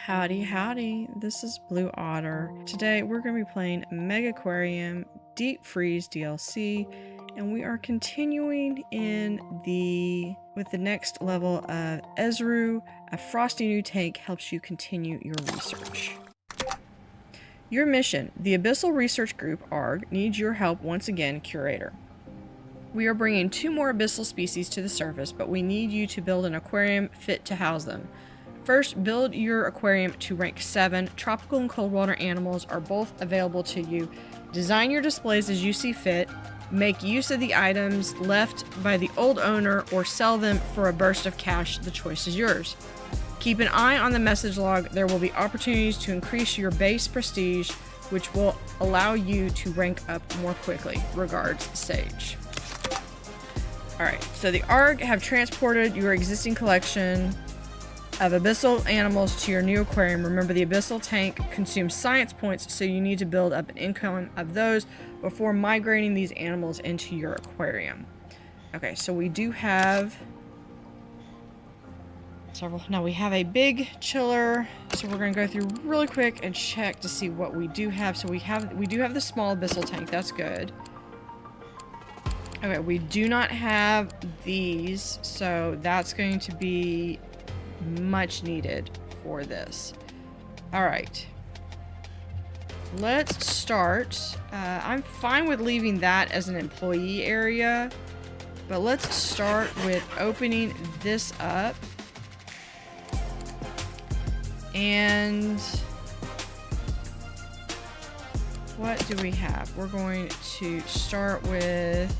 Howdy Howdy, this is Blue Otter. Today we're going to be playing Megaquarium Deep Freeze DLC, and we are continuing with the next level of Erzu. A Frosty new tank helps you continue your research. Your mission: the Abyssal Research Group ARG needs your help once again, Curator. We are bringing 2 more abyssal species to the surface, but we need you to build an aquarium fit to house them. First, build your aquarium to rank 7. Tropical and cold water animals are both available to you. Design your displays as you see fit. Make use of the items left by the old owner or sell them for a burst of cash. The choice is yours. Keep an eye on the message log. There will be opportunities to increase your base prestige, which will allow you to rank up more quickly. Regards, Sage. Alright, so the ARG have transported your existing collection of abyssal animals to your new aquarium. Remember, the abyssal tank consumes science points, so you need to build up an income of those before migrating these animals into your aquarium. Okay, so we do have several. Now we have a big chiller, so we're going to go through really quick and check to see what we do have. So we do have the small abyssal tank. That's good. Okay, we do not have these, so that's going to be much needed for this. All right, let's start. I'm fine with leaving that as an employee area, but let's start with opening this up. And what do we have? We're going to start with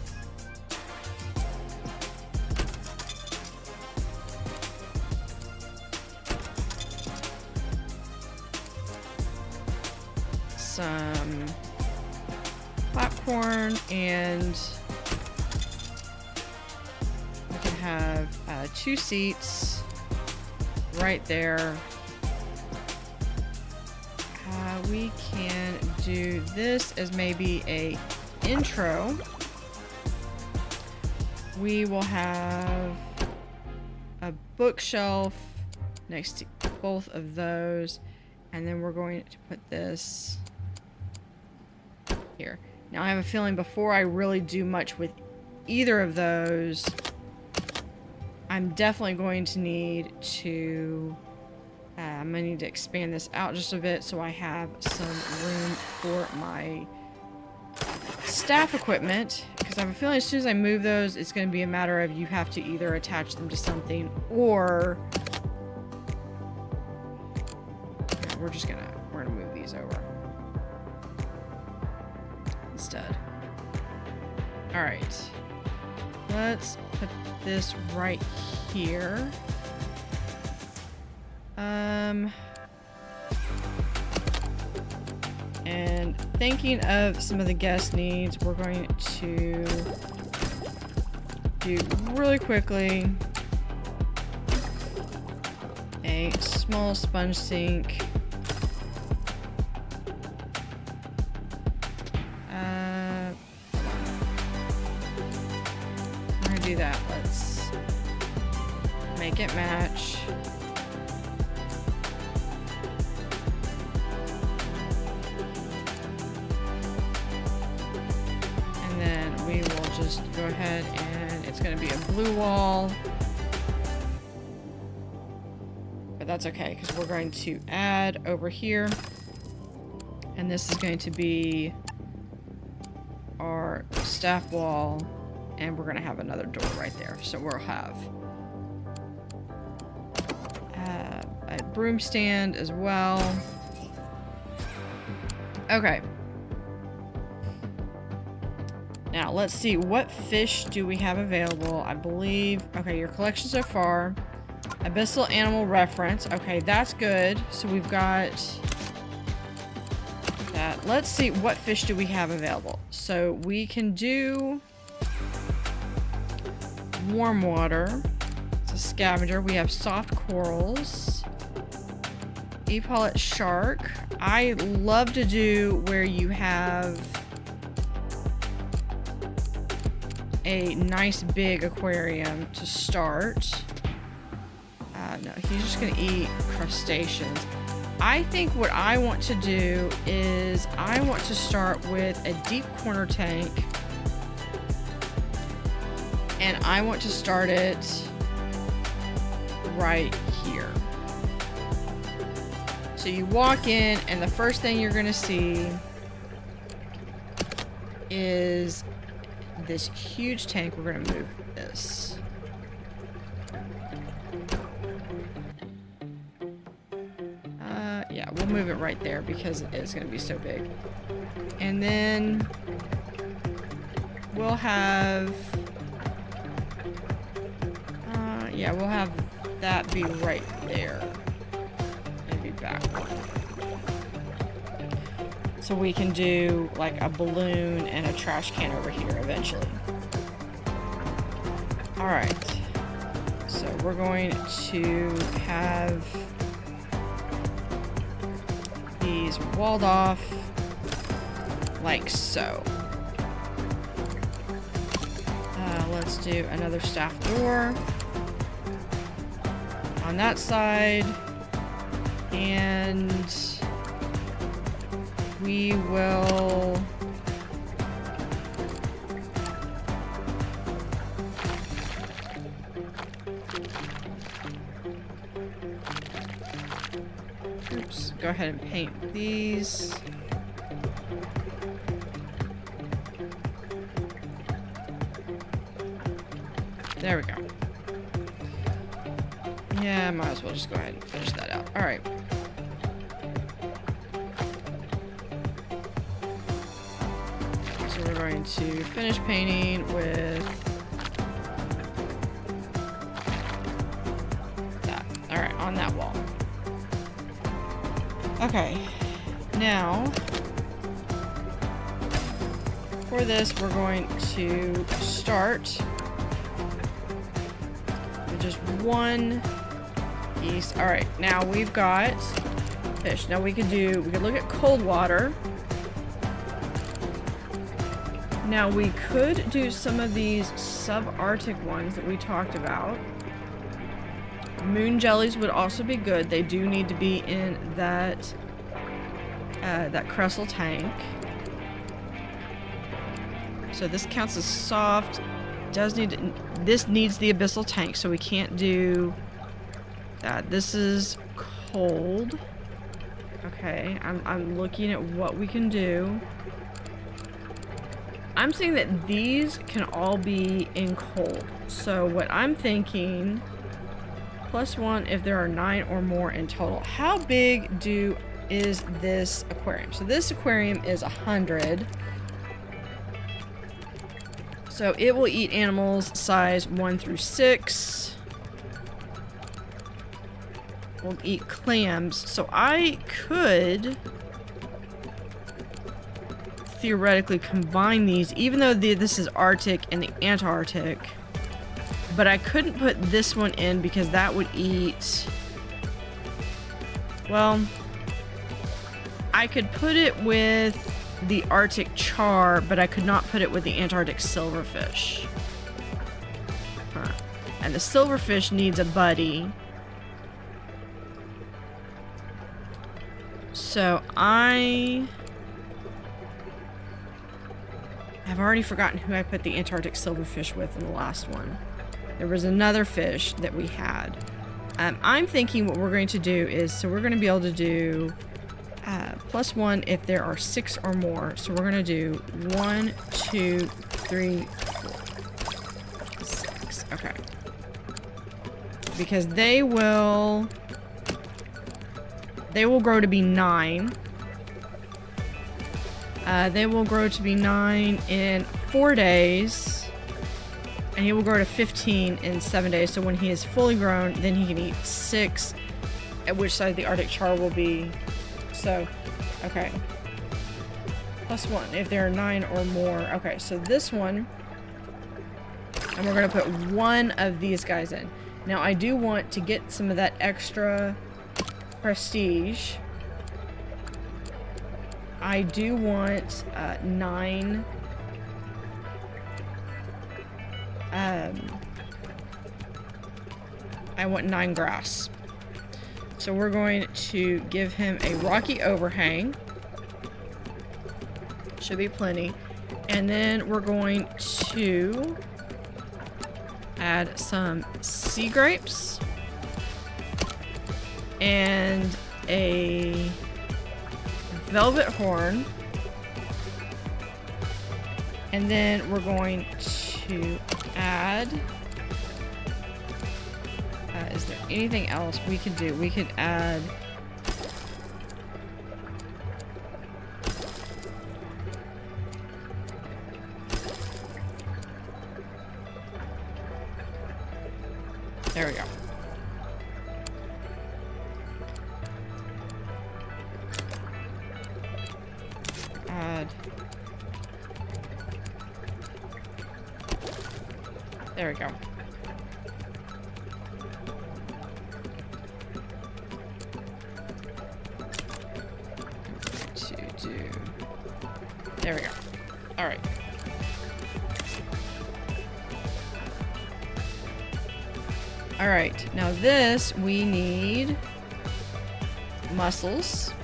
some popcorn, and we can have 2 seats right there. We can do this as maybe a intro. We will have a bookshelf next to both of those, and then we're going to put this here. Now I have a feeling before I really do much with either of those, I'm definitely going to need to I'm going to need to expand this out just a bit so I have some room for my staff equipment, because I have a feeling as soon as I move those, it's going to be a matter of you have to either attach them to something or we're gonna move these over instead. All right, let's put this right here. And thinking of some of the guest needs, we're going to do really quickly a small sponge sink. We're gonna do that. Let's make it match. Just go ahead, and it's going to be a blue wall, but that's okay because we're going to add over here, and this is going to be our staff wall, and we're going to have another door right there, so we'll have a broom stand as well. Okay. Now, let's see, what fish do we have available? I believe, okay, your collection so far. Abyssal animal reference. Okay, that's good. So we've got that. Let's see, what fish do we have available? So we can do warm water. It's a scavenger. We have soft corals. Epaulet shark. I love to do where you have a nice big aquarium to start. No, he's just gonna eat crustaceans. I think what I want to do is I want to start with a deep corner tank. And I want to start it right here. So you walk in and the first thing you're going to see is this huge tank. We're going to move this. Yeah, we'll move it right there because it is going to be so big. And then we'll have... yeah, we'll have that be right there. Maybe back one. So we can do like a balloon and a trash can over here eventually. Alright. So we're going to have these walled off like so. Let's do another staff door on that side, and we will go ahead and paint these. There we go. Yeah, might as well just go ahead and finish that out. Alright. So we're going to finish painting with that. Alright, on that wall. Okay. Now, for this, we're going to start with just one piece. All right, now we've got fish. Now we could look at cold water. Now we could do some of these subarctic ones that we talked about. Moon jellies would also be good. They do need to be in that that Cressel tank. So this counts as soft. This needs the abyssal tank, so we can't do that. This is cold. Okay, I'm looking at what we can do. I'm saying that these can all be in cold. So what I'm thinking, +1 if there are 9 or more in total. How big is this aquarium? So this aquarium is 100. So it will eat animals size 1 through 6. We'll eat clams. So I could theoretically combine these, even though this is Arctic and the Antarctic. But I couldn't put this one in because that would eat... Well, I could put it with the Arctic char, but I could not put it with the Antarctic silverfish. Huh. And the silverfish needs a buddy. So I've already forgotten who I put the Antarctic silverfish with in the last one. There was another fish that we had. I'm thinking what we're going to do is, so we're going to be able to do +1 if there are 6 or more. So we're going to do 1, 2, 3, 4, 6. Okay. Because they will grow to be 9. They will grow to be 9 in 4 days. And he will grow to 15 in 7 days. So when he is fully grown, then he can eat 6. At which side the Arctic char will be. So, okay. +1 if there are 9 or more. Okay, so this one. And we're going to put 1 of these guys in. Now, I do want to get some of that extra prestige. I do want 9... I want 9 grass. So we're going to give him a rocky overhang. Should be plenty. And then we're going to add some sea grapes and a velvet horn. And then we're going to add... is there anything else we could do? We could add... There we go. Add... There we go. There we go. All right. All right. Now this, we need mussels.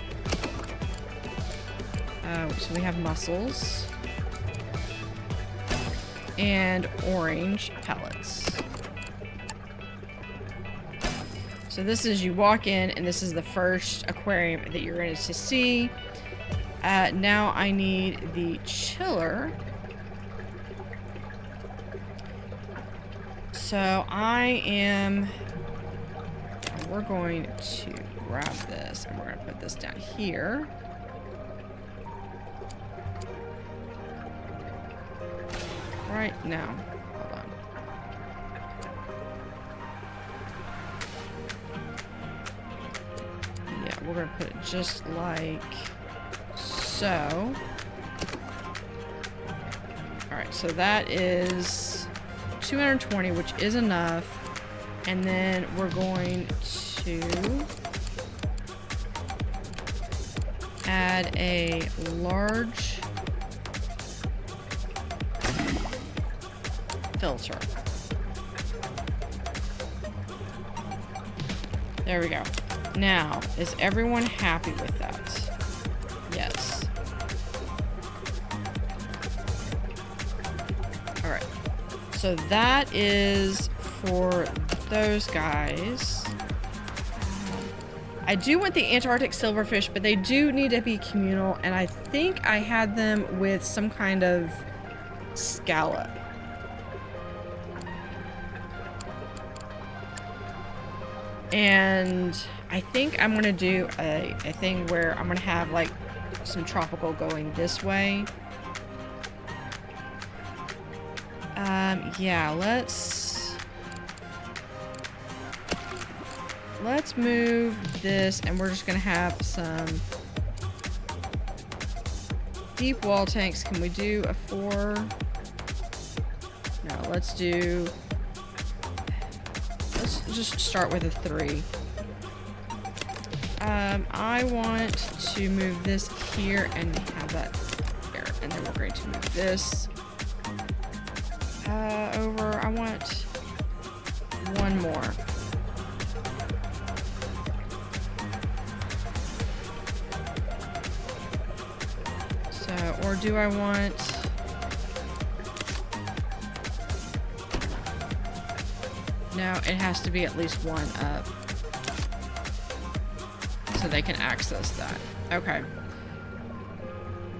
So we have mussels and orange pellets. So this is, you walk in and this is the first aquarium that you're going to see. Now I need the chiller. So we're going to grab this and we're going to put this down here. Right now. Hold on. Yeah, we're going to put it just like so. Alright, so that is 220, which is enough. And then we're going to add a large filter. There we go. Now, is everyone happy with that? Yes. Alright. So that is for those guys. I do want the Antarctic silverfish, but they do need to be communal, and I think I had them with some kind of scallop. And I think I'm gonna do a thing where I'm gonna have like some tropical going this way. Yeah, let's move this, and we're just gonna have some deep wall tanks. Can we do a 4? No, let's just start with a 3. I want to move this here and have that there, and then we're going to move this over. I want one more. So, or do I want... No, it has to be at least one up. So they can access that. Okay.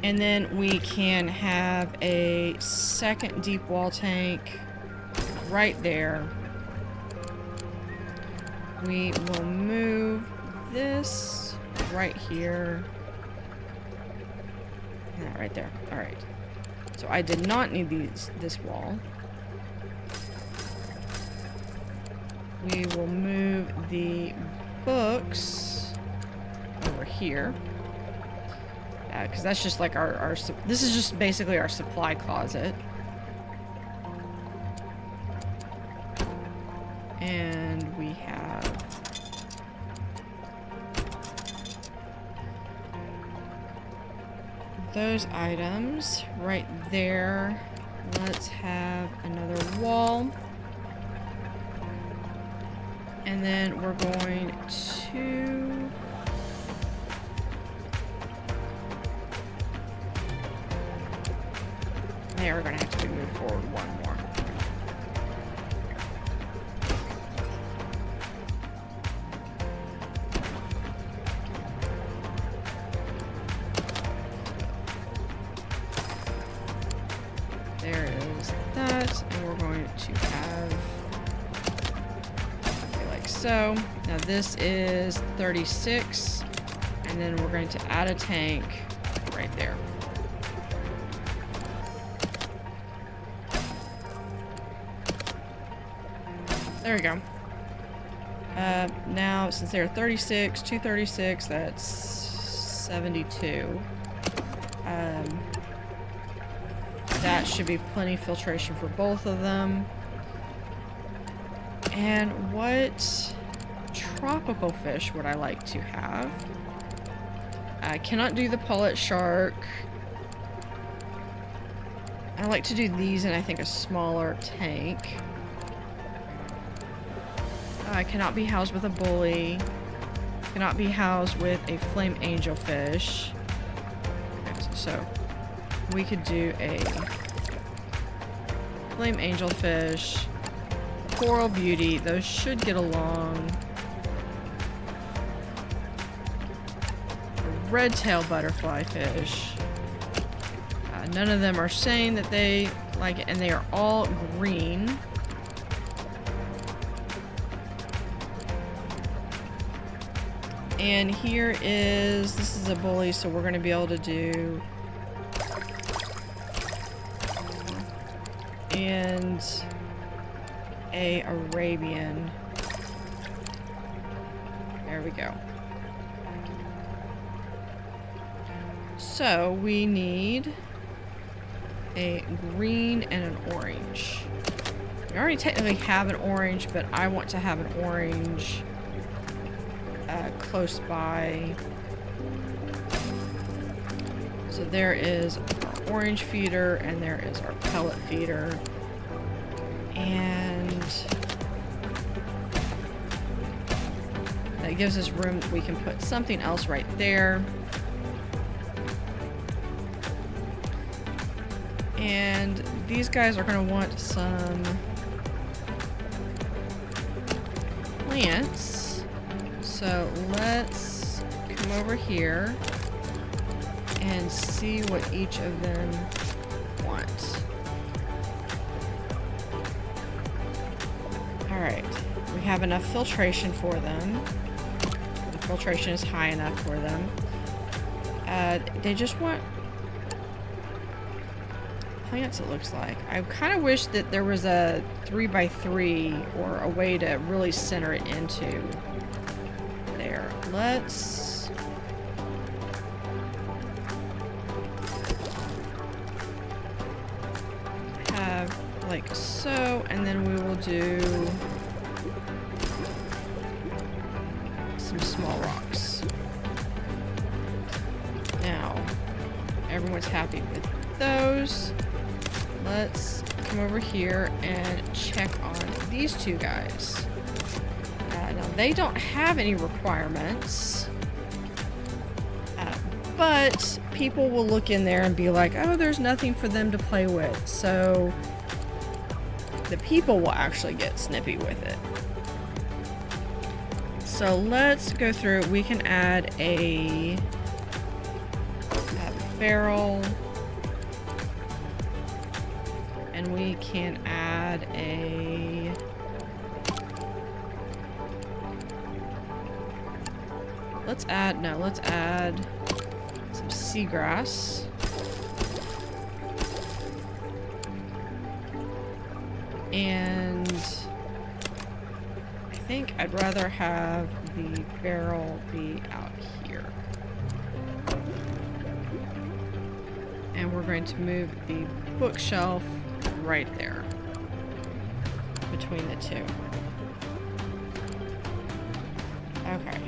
And then we can have a second deep wall tank right there. We will move this right here. Yeah, right there. Alright. So I did not need this wall. We will move the books over here. Because that's just like our... This is just basically our supply closet. And we have... those items right there. Let's have another wall. And then we're going to... They are going to have to move forward one more. There is that, and we're going to have, okay, like so. Now this is 36, and then we're going to add a tank right there. There we go. Now, since they're 36, 236, that's 72. That should be plenty of filtration for both of them. And what tropical fish would I like to have? I cannot do the pullet shark. I like to do these in, I think, a smaller tank. Cannot be housed with a bully. Cannot be housed with a flame angelfish. Okay, so we could do a flame angelfish, coral beauty. Those should get along. A red-tailed butterfly fish. None of them are saying that they like it, and they are all green. And here is, this is a bully, so we're going to be able to do, and a Arabian. There we go. So we need a green and an orange. We already technically have an orange, but I want to have an orange close by. So there is our orange feeder, and there is our pellet feeder. And that gives us room that we can put something else right there. And these guys are going to want some plants. So let's come over here and see what each of them want. Alright, we have enough filtration for them. The filtration is high enough for them. They just want plants, it looks like. I kind of wish that there was a 3x3 or a way to really center it into there. Let's have like so, and then we will do some small rocks. Now, everyone's happy with those. Let's come over here and check on these two guys. Now, they don't have any requirements, but people will look in there and be like, oh, there's nothing for them to play with. So the people will actually get snippy with it. So let's go through. We can add a barrel. And we can add a let's add some seagrass. And I think I'd rather have the barrel be out here. And we're going to move the bookshelf right there between the two. Okay,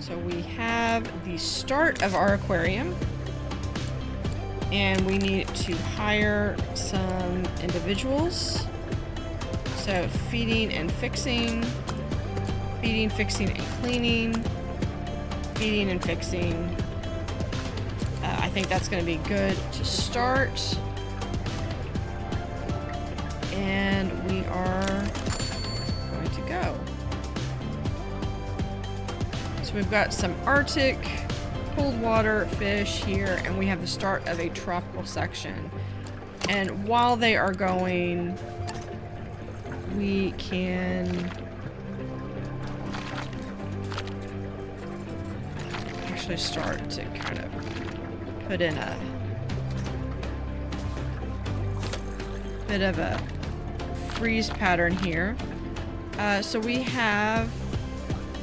so we have the start of our aquarium, and we need to hire some individuals. So feeding and fixing, feeding, fixing, and cleaning. Feeding and fixing. I think that's going to be good to start. And we are going to go. So we've got some Arctic, cold water fish here, and we have the start of a tropical section. And while they are going, we can actually start to kind of put in a bit of a freeze pattern here. So we have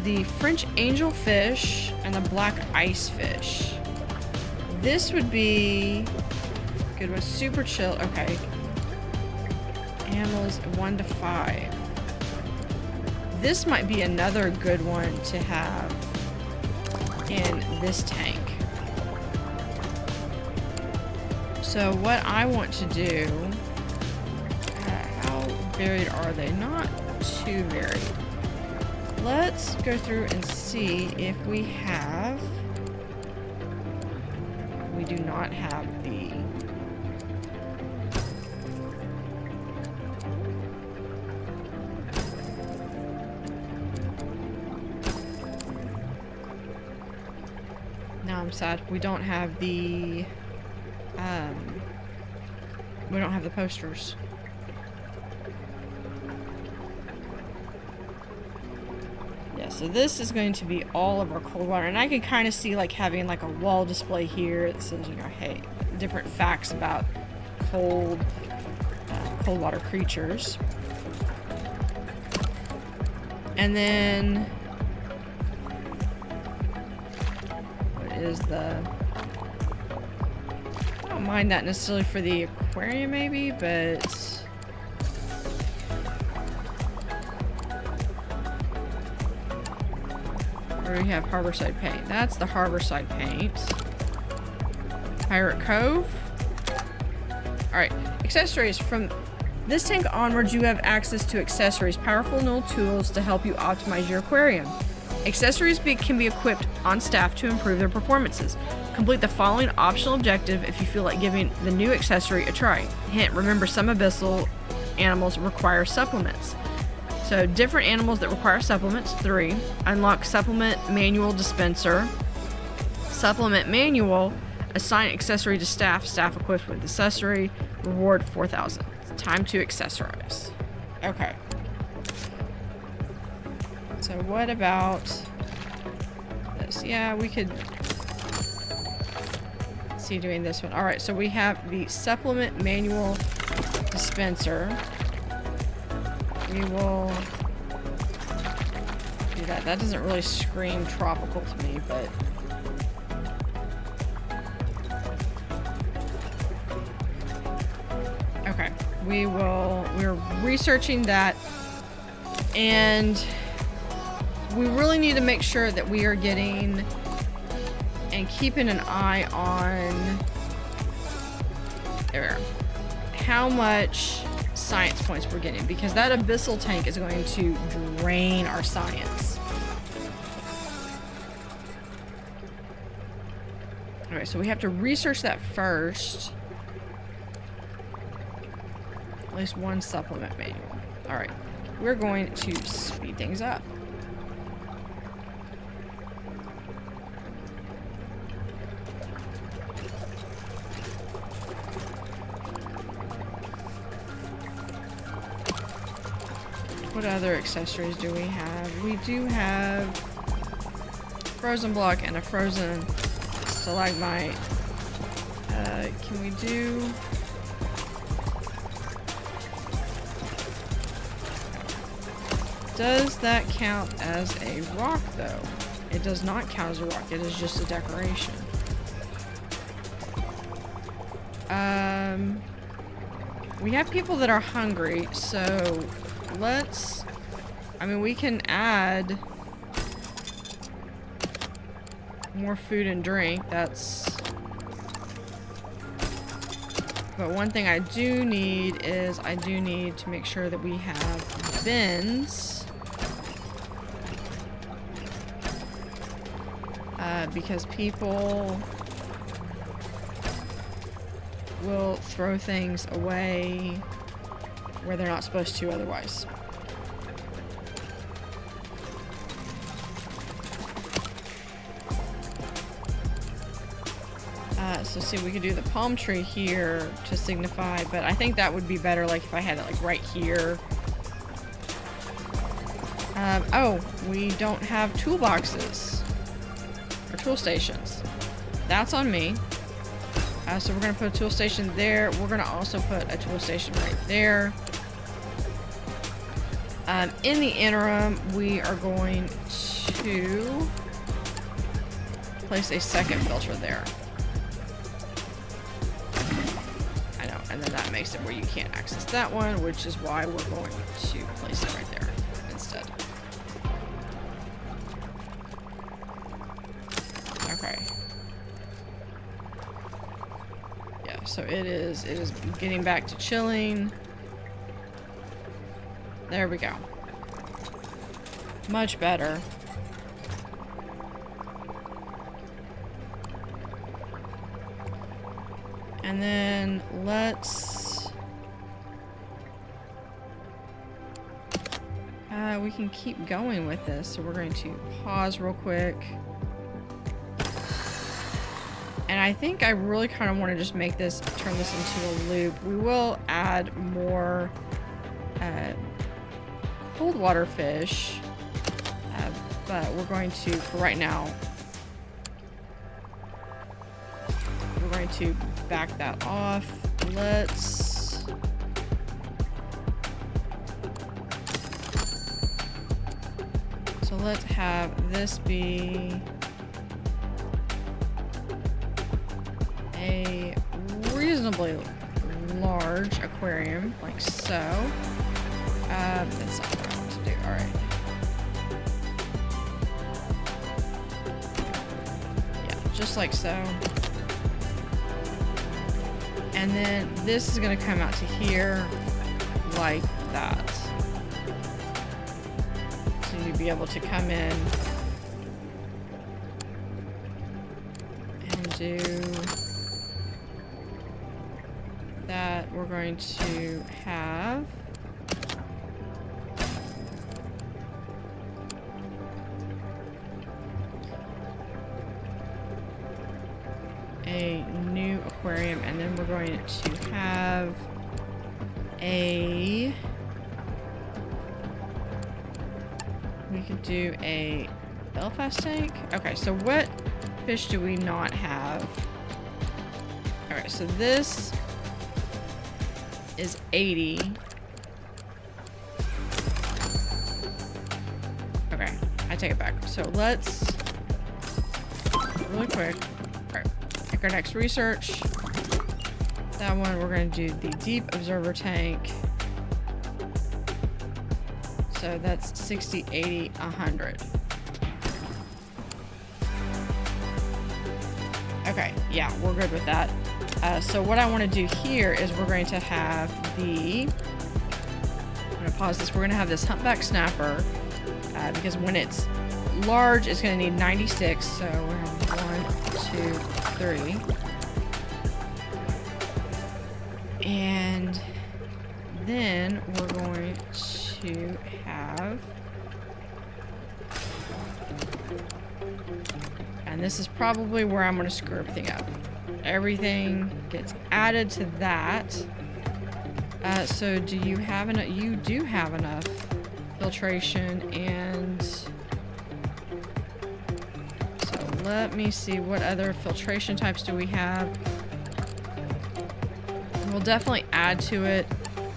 the French angelfish and the black ice fish. This would be good one. Super chill. Okay. Animals 1 to 5. This might be another good one to have in this tank. So what I want to do, how varied are they? Not too varied. Let's go through and see if we have, we do not have the I'm sad. We don't have the posters. Yeah, so this is going to be all of our cold water, and I can kind of see like having like a wall display here that says, you know, hey, different facts about cold water creatures. And then is the, I don't mind that necessarily for the aquarium maybe, but where do we have Harborside paint? That's the Harborside paint. Pirate Cove. Alright, accessories. From this tank onwards, you have access to accessories, powerful null tools to help you optimize your aquarium. Accessories can be equipped on staff to improve their performances. Complete the following optional objective if you feel like giving the new accessory a try. Hint, remember some abyssal animals require supplements. So different animals that require supplements, 3. Unlock supplement manual dispenser. Supplement manual, assign accessory to staff, staff equipped with accessory, reward 4,000. It's time to accessorize. Okay. So what about this? Yeah, we could see doing this one. All right, so we have the supplement manual dispenser. We will do that. That doesn't really scream tropical to me, but okay. We're researching that, and we really need to make sure that we are getting and keeping an eye on there, how much science points we're getting, because that abyssal tank is going to drain our science. Alright, so we have to research that first. At least one supplement manual. Alright, we're going to speed things up. What other accessories do we have? We do have frozen block and a frozen stalagmite. Can we do... Does that count as a rock, though? It does not count as a rock. It is just a decoration. We have people that are hungry, so let's... I mean, we can add more food and drink. That's... But one thing I do need is I do need to make sure that we have bins because people will throw things away where they're not supposed to otherwise. So see, we could do the palm tree here to signify, but I think that would be better like if I had it like right here. Oh, we don't have toolboxes or tool stations. That's on me. So we're gonna put a tool station there. We're gonna also put a tool station right there. In the interim, we are going to place a second filter there. I know, and then that makes it where you can't access that one, which is why we're going to place it right there instead. Okay. Yeah, so it is getting back to chilling. There we go. Much better. And then let's... we can keep going with this. So we're going to pause real quick. And I think I really kind of want to just make this, turn this into a loop. We will add more cold water fish, but we're going to, for right now, we're going to back that off. Let's... So let's have this be a reasonably large aquarium, like so. That's not what I want to do. Alright. Yeah, just like so. And then this is going to come out to here like that. So you'd be able to come in and do that. We're going to have a new aquarium, and then we're going to have a... We could do a Belfast tank. Okay, so what fish do we not have? Alright, so this is 80. Okay, I take it back. So let's really quick. Alright, pick our next research. That one, we're going to do the deep observer tank. So that's 60, 80, 100. Okay, yeah, we're good with that. So what I want to do here is we're going to have the... I'm going to pause this. We're going to have this humpback snapper. Because when it's large, it's going to need 96. So we're going to have 1, 2, 3. And then we're going to have... And this is probably where I'm going to screw everything up. Everything gets added to that. So do you have enough? You do have enough filtration, and so let me see, what other filtration types do we have? We'll definitely add to it,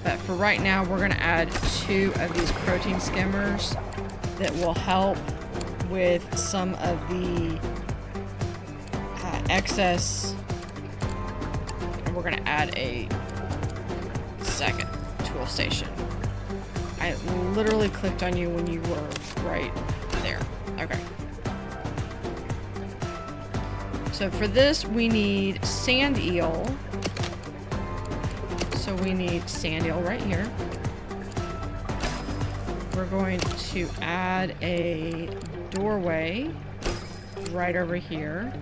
but for right now we're going to add 2 of these protein skimmers that will help with some of the excess. And we're going to add a second tool station. I literally clicked on you when you were right there. Okay. So for this we need sand eel. So we need sand eel right here. We're going to add a doorway. right over here.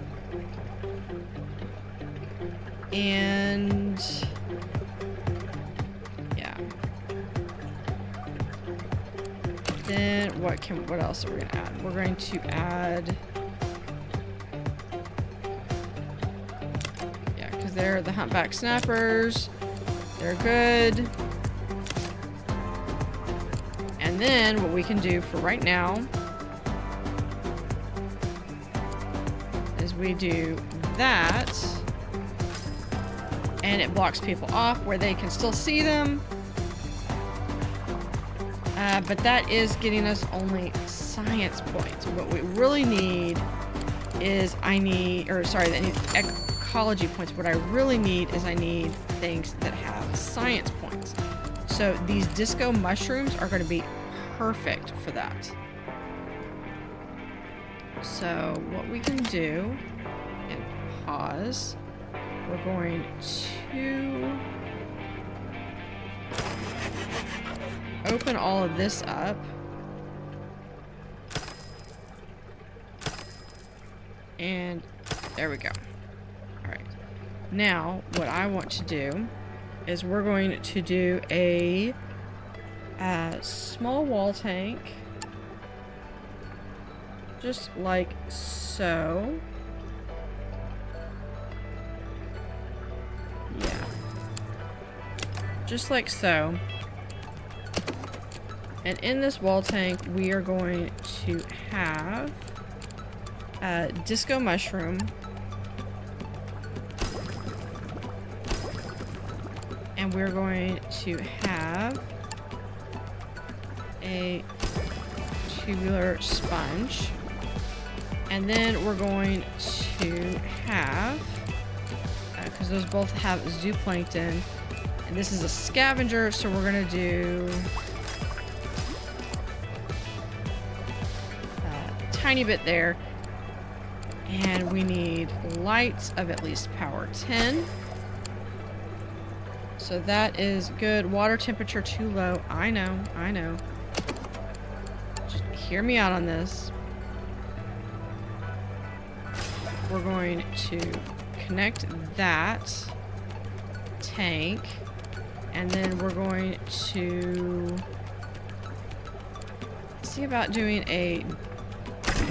And yeah. Then what else are we gonna add? We're going to add, yeah, because they're the humpback snappers. They're good. And then what we can do for right now is we do that, and it blocks people off where they can still see them. But that is getting us only science points. What we really need is I need ecology points. What I really need is I need things that have science points. So these disco mushrooms are going to be perfect for that. So what we can do, and pause, we're going to open all of this up. And there we go. All right. Now, what I want to do is we're going to do a small wall tank. Just like so. Yeah. Just like so. And in this wall tank, we are going to have a disco mushroom. And we're going to have a tubular sponge. And then we're going to have, because those both have zooplankton, and this is a scavenger, so we're going to do a tiny bit there. And we need lights of at least power 10. So that is good. Water temperature too low. I know. Just hear me out on this. We're going to connect that tank, and then we're going to see about doing a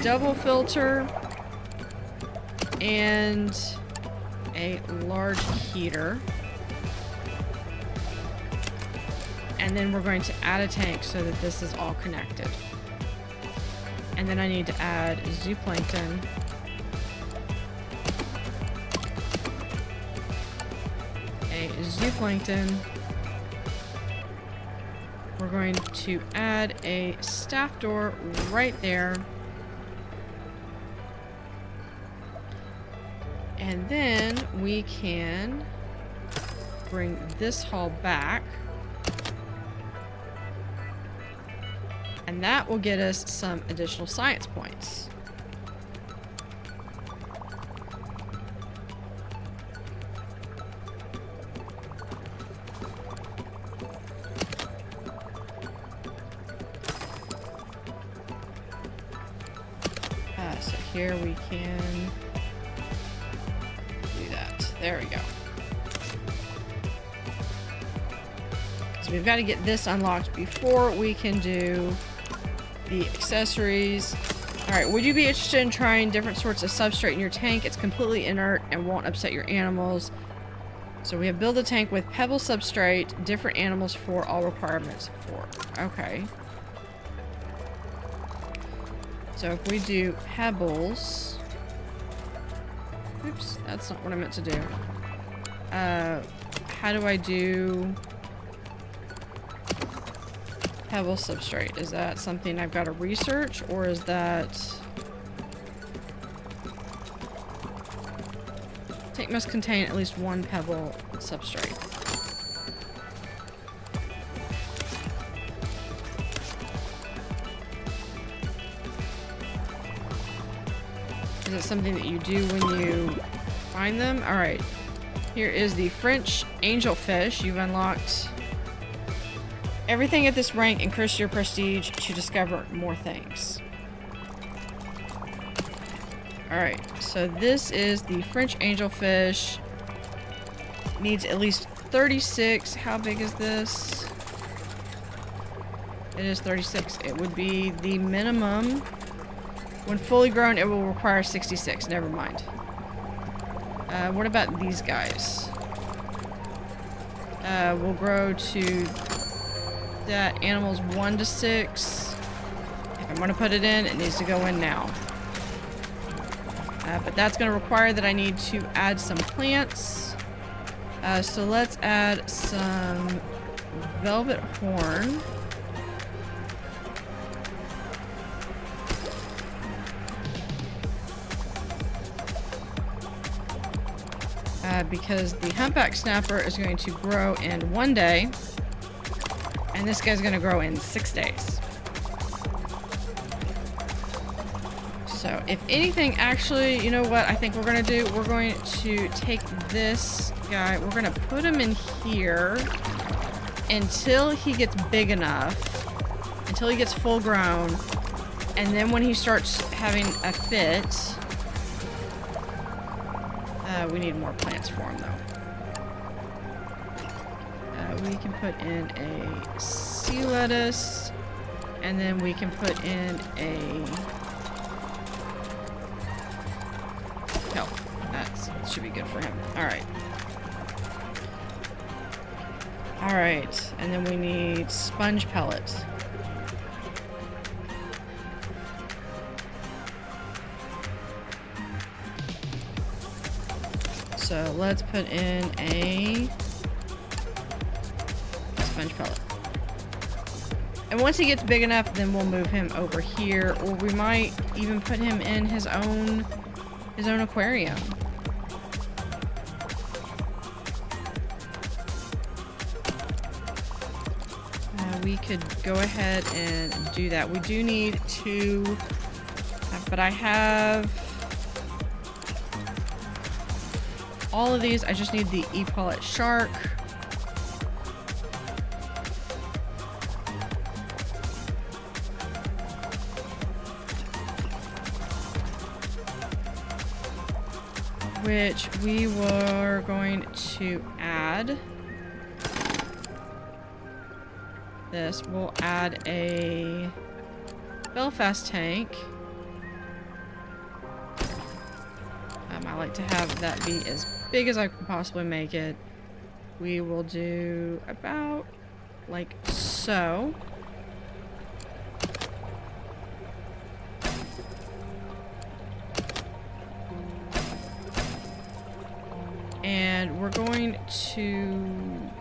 double filter and a large heater. And then we're going to add a tank so that this is all connected. And then I need to add zooplankton. A zooplankton. We're going to add a staff door right there. And then we can bring this hull back. And that will get us some additional science points. So here we can do that. There we go. So we've got to get this unlocked before we can do the accessories. Alright, would you be interested in trying different sorts of substrate in your tank? It's completely inert and won't upset your animals. So we have build a tank with pebble substrate, different animals for all requirements for. Okay. So if we do pebbles. Oops, that's not what I meant to do. How do I do pebble substrate? Is that something I've got to research, or is that... Tank must contain at least one pebble substrate. Is it something that you do when you find them? Alright. Here is the French angelfish. You've unlocked everything at this rank. Increase your prestige to discover more things. Alright, so this is the French angelfish. Needs at least 36. How big is this? It is 36. It would be the minimum. When fully grown, it will require 66. Never mind. What about these guys? We'll grow to that animal's 1 to 6. If I'm going to put it in, it needs to go in now. But that's going to require that I need to add some plants. So let's add some velvet horn. Because the humpback snapper is going to grow in 1 day, and this guy's going to grow in 6 days. So if anything, actually, you know what I think we're going to do? We're going to take this guy, we're going to put him in here until he gets big enough, until he gets full grown, and then when he starts having a fit, we need more plants for him, though. We can put in a sea lettuce, and then we can put in a kelp. That should be good for him. Alright. Alright, and then we need sponge pellets. So let's put in a sponge pellet. And once he gets big enough, then we'll move him over here, or we might even put him in his own aquarium. We could go ahead and do that. We do need to, but I have all of these. I just need the epaulet shark. Which we were going to add. This. We'll add a Belfast tank. I like to have that be as big as I can possibly make it. We will do about like so. And we're going to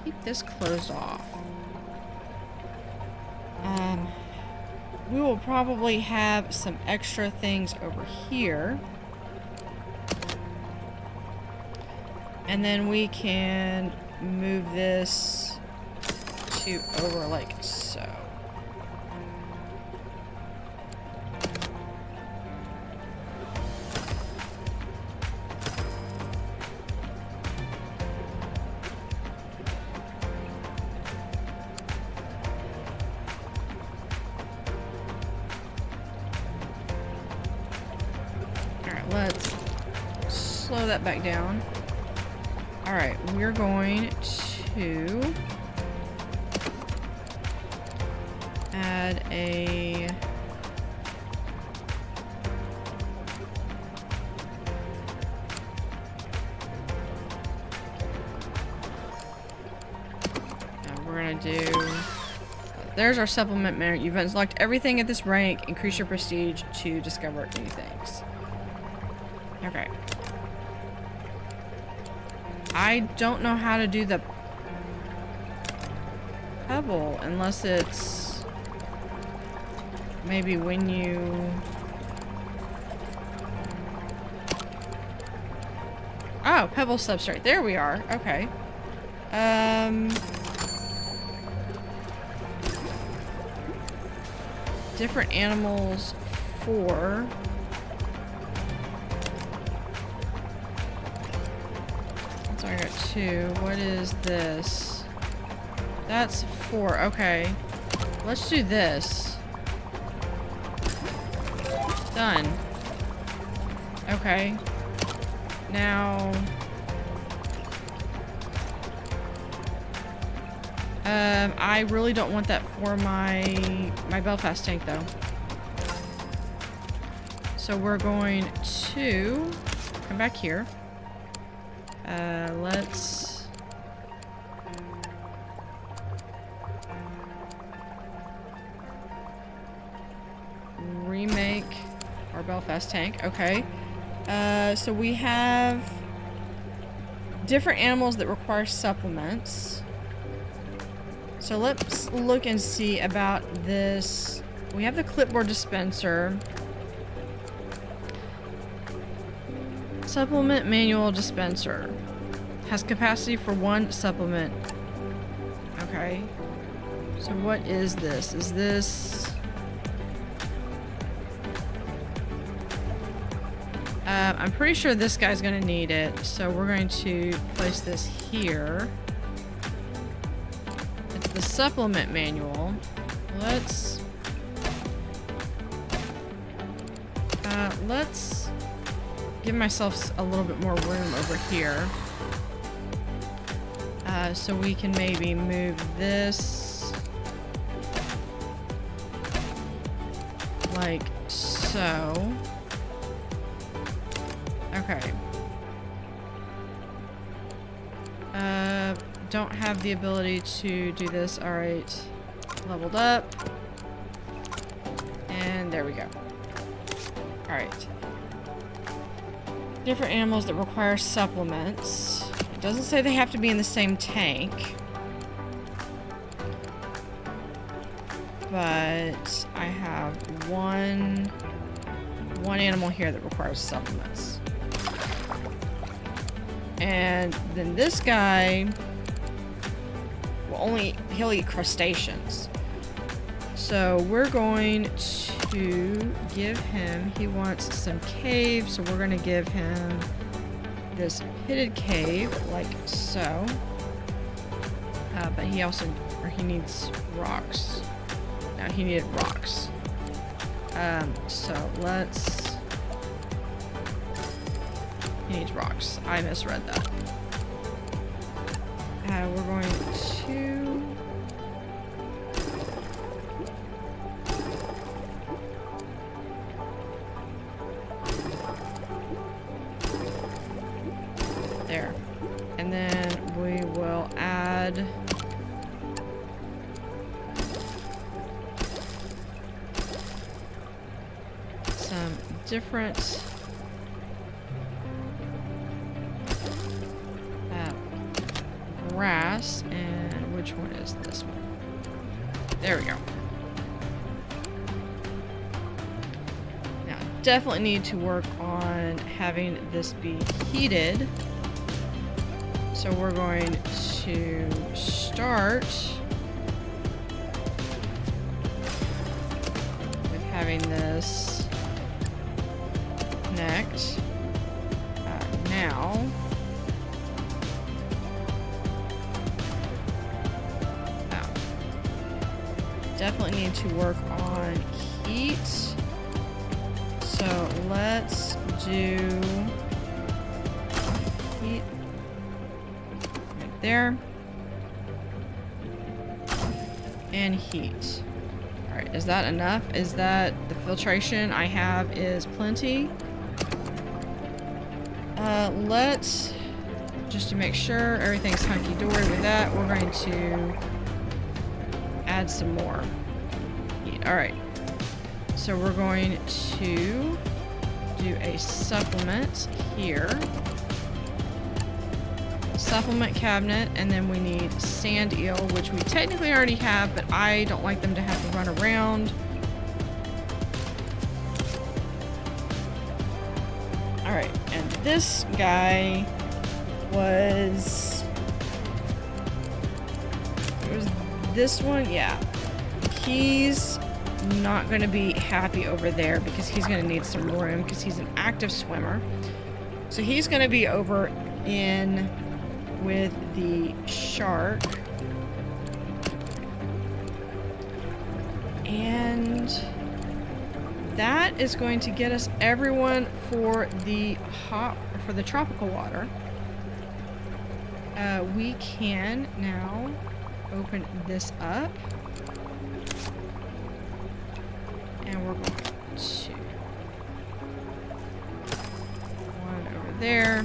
keep this closed off. We will probably have some extra things over here. And then we can move this to over like so. Let's slow that back down. Alright, we're going to add a we're gonna do there's our supplement menu. You've unlocked everything at this rank. Increase your prestige to discover new things. Okay. I don't know how to do the pebble unless it's maybe when you oh, pebble substrate. There we are. Okay. Different animals for I got 2. What is this? That's 4. Okay. Let's do this. Done. Okay. Now... I really don't want that for my Belfast tank, though. So we're going to come back here. Let's... remake our Belfast tank. Okay. So we have different animals that require supplements. So let's look and see about this. We have the clipboard dispenser. Supplement manual dispenser. Has capacity for 1 supplement. Okay. So what is this? Is this... I'm pretty sure this guy's gonna need it. So we're going to place this here. It's the supplement manual. Let's give myself a little bit more room over here. So we can maybe move this like so. Okay. Don't have the ability to do this. Alright. Leveled up. And there we go. Alright. Different animals that require supplements. It doesn't say they have to be in the same tank. But I have one animal here that requires supplements. And then this guy will he'll eat crustaceans. So we're going to give him, he wants some cave, so we're going to give him this pitted cave, like so. But he also, or he needs rocks. No, he needed rocks. So let's, he needs rocks. I misread that. We're going to... there. And then we will add... some different... grass, and which one is this one? There we go. Now, definitely need to work on having this be heated. So we're going to start with having this connect. Now, definitely need to work on heat. So let's do heat right there. And heat. Alright, is that enough? Is that the filtration I have is plenty? Let's, just to make sure everything's hunky-dory with that, we're going to add some more heat. Alright. So we're going to do a supplement here. Supplement cabinet, and then we need sand eel, which we technically already have, but I don't like them to have to run around. Alright, and this guy was... it was this one? Yeah. He's not going to be happy over there because he's going to need some room because he's an active swimmer. So he's going to be over in with the shark. And that is going to get us everyone for the tropical water. We can now open this up. And we're going to one over there.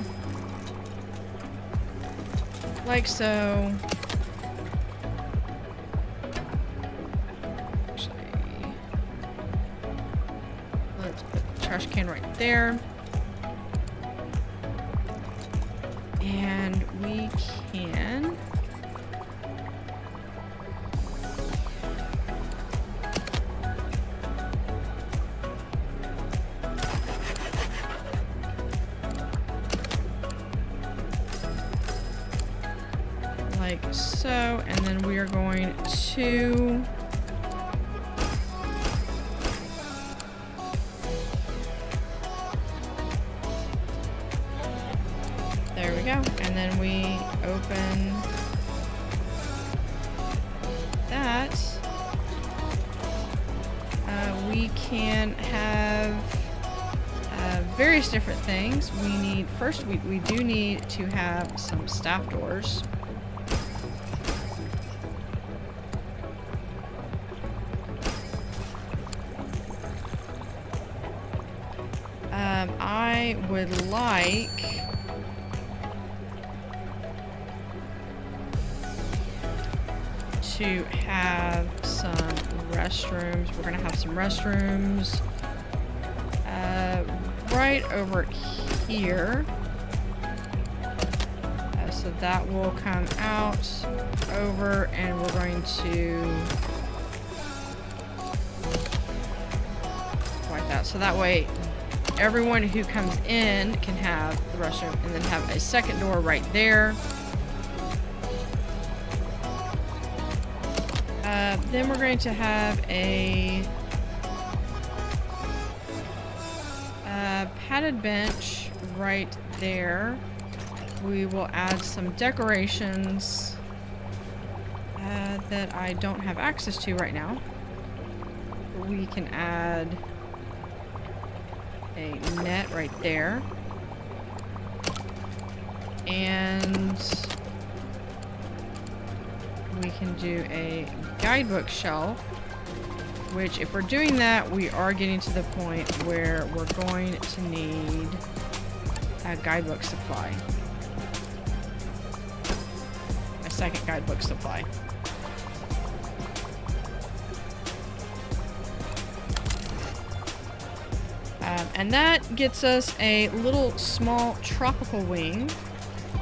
Like so. Actually, let's put the trash can right there. And we can like so, and then we are going to there we go, and then we open that. We can have various different things. We need first we do need to have some staff doors. I would like to have some restrooms. We're gonna have some restrooms right over here. So that will come out over, and we're going to like that. So that way everyone who comes in can have the restroom, and then have a second door right there. Then we're going to have a padded bench right there. We will add some decorations that I don't have access to right now. We can add a net right there. And we can do a guidebook shelf, which if we're doing that, we are getting to the point where we're going to need a guidebook supply. A second guidebook supply. And that gets us a little small tropical wing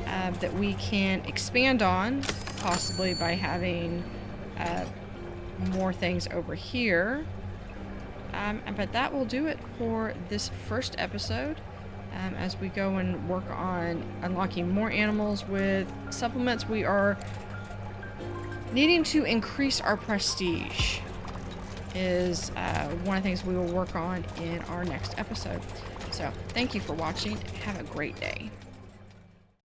that we can expand on, possibly by having more things over here. But that will do it for this first episode. As we go and work on unlocking more animals with supplements, we are needing to increase our prestige. Is one of the things we will work on in our next episode. So thank you for watching. Have a great day.